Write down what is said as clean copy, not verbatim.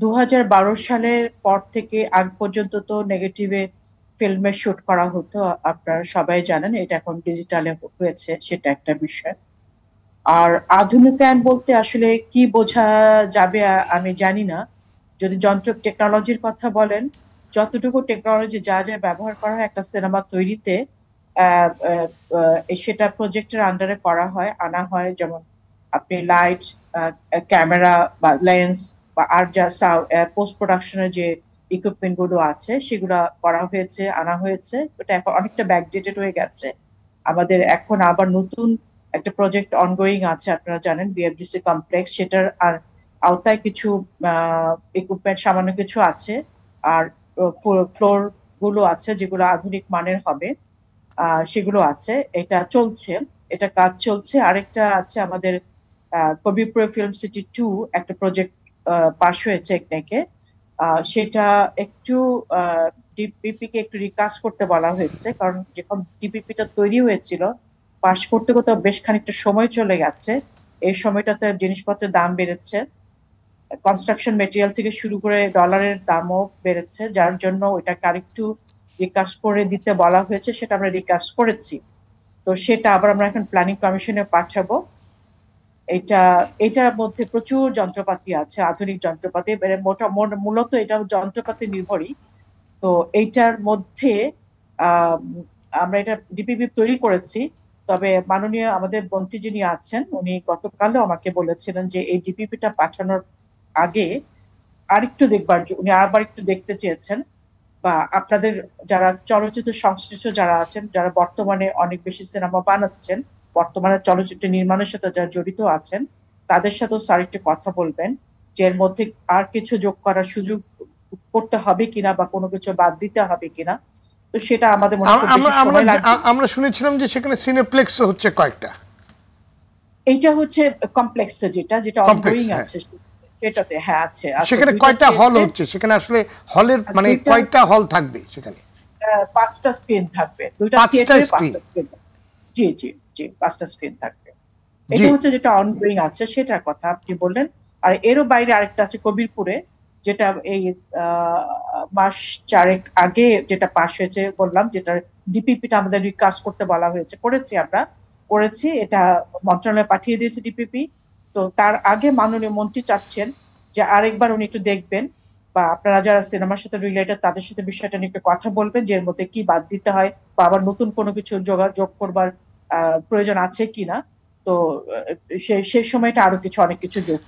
2012 সালের পর থেকে আগ পর্যন্ত তো নেগেটিভে ফিল্মের শুট করা হতো। আপনারা সবাই জানেন এটা এখন ডিজিটালে হয়েছে, সেটা একটা বিষয়। আর আধুনিকায়ন বলতে আসলে কি বোঝা যাবে আমি জানি না। যদি যন্ত্র টেকনোলজির কথা বলেন, যতটুকু টেকনোলজি যা যা ব্যবহার করা হয় একটা সিনেমা তৈরিতে, আহ, আহ, সেটা প্রজেক্টের আন্ডারে করা হয়, আনা হয়। যেমন আপনি লাইট, ক্যামেরা বা লেন্স বা আর যা পোস্ট প্রোডাকশনের যে ইকুইপমেন্ট গুলো আছে সেগুলো করা হয়েছে, আনা হয়েছে। ওটা এখন অনেকটা ব্যাকডেটেড হয়ে গেছে। আমাদের এখন আবার নতুন একটা প্রজেক্ট অনগোয়িং আছে, আপনারা জানেন, বিএফডিসি কমপ্লেক্স। সেটার আর আওতায় কিছু ইকুইপমেন্ট সামান্য কিছু আছে। আর ফ্লোর গুলো আছে যেগুলো আধুনিক মানের হবে, সেগুলো আছে। এটা চলছে, এটা কাজ চলছে। আরেকটা আছে আমাদের কবিপুর ফিল্ম সিটি 2, একটা প্রজেক্ট পাশ হয়েছে একনেকে। সেটা একটু ডিপিপি কে একটু রিকাস্ট করতে বলা হয়েছে, কারণ যখন ডিপিপিটা তৈরি হয়েছিল পাশ করতে করতে বেশ খানিকটা সময় চলে গেছে। এই সময়টাতে জিনিসপত্রের দাম বেড়েছে, কনস্ট্রাকশন মেটেরিয়াল থেকে শুরু করে ডলারের দামও বেড়েছে, যার জন্য ওইটাকে আরেকটু রিকাস্ট করে দিতে বলা হয়েছে। সেটা আমরা রিকাস্ট করেছি। তো সেটা আবার আমরা এখন প্ল্যানিং কমিশনে পাঠাবো। এটা এটার মধ্যে প্রচুর যন্ত্রপাতি আছে, আধুনিক যন্ত্রপাতি। মানে মূলত এটা যন্ত্রপাতি নির্ভরই। তো এইটার মধ্যে আহ আমরা এটা ডিপিপি তৈরি করেছি। তবে মাননীয় আমাদের মন্ত্রী যিনি আছেন উনি গতকালও আমাকে বলেছিলেন যে এই ডিপিপিটা পাঠানোর আগে আরেকটু দেখবার উনি আবার একটু দেখতে চেয়েছেন। বা আপনাদের যারা চলচ্চিত্র সংশ্লিষ্ট যারা আছেন, যারা বর্তমানে অনেক বেশি সিনেমা বানাচ্ছেন, বর্তমানে চলচ্চিত্র নির্মাণের সাথে যারা জড়িত আছেন, তাদের সাথেও স্যার একটু কথা বলবেন যে এর মধ্যে আর কিছু যোগ করার সুযোগ করতে হবে কিনা বা কোনো কিছু বাদ দিতে হবে কিনা। তো সেটা আমাদের মনে হয় খুব আমরা বেশি আমরা সময় লাগবে। আমরা শুনেছিলাম যে সেখানে সিনেপ্লেক্স হচ্ছে কয়েকটা এইটা হচ্ছে কমপ্লেক্সে যেটা যেটা কমপ্লেক্স। অনগোয়িং হ্যাঁ, আছে, সেটাতে হ্যাঁ আছে আছে সেখানে দুইটা কয়টা হল থিয়েটারে হচ্ছে? সেখানে আসলে হলের আর মানে দুইটা কয়টা হল থাকবে সেখানে? 5টা স্ক্রিন থাকবে, দুইটা পাঁচটা থিয়েটারে স্ক্রিন? 5টা স্ক্রিন। জি জি জি, 5টা স্ক্রিন থাকবে। জি। এটা হচ্ছে যেটা অনগোয়িং আছে সেটার কথা আপনি বললেন। আর এরও বাইরে আরেকটা আছে কবিরপুরে, যেটা এই মাস চারেক আগে যেটা পাশ হয়েছে বললাম, যেটা ডিপিপিটা আমাদের রিকাস্ট করতে বলা হয়েছে, করেছি আমরা, করেছি। এটা মন্ত্রণালয়ে পাঠিয়ে দিয়েছে ডিপিপি। তো তার আগে মাননীয় মন্ত্রী চাচ্ছেন যে আরেকবার উনি একটু দেখবেন, বা আপনারা যারা সিনেমার সাথে রিলেটেড তাদের সাথে বিষয়টা নিয়ে একটু কথা বলবেন যে এর মধ্যে কি বাদ দিতে হয় বা আবার নতুন কোনো কিছু যোগাযোগ করবার প্রয়োজন আছে কিনা। তো সেই সময়টা আরো কিছু অনেক কিছু যোগ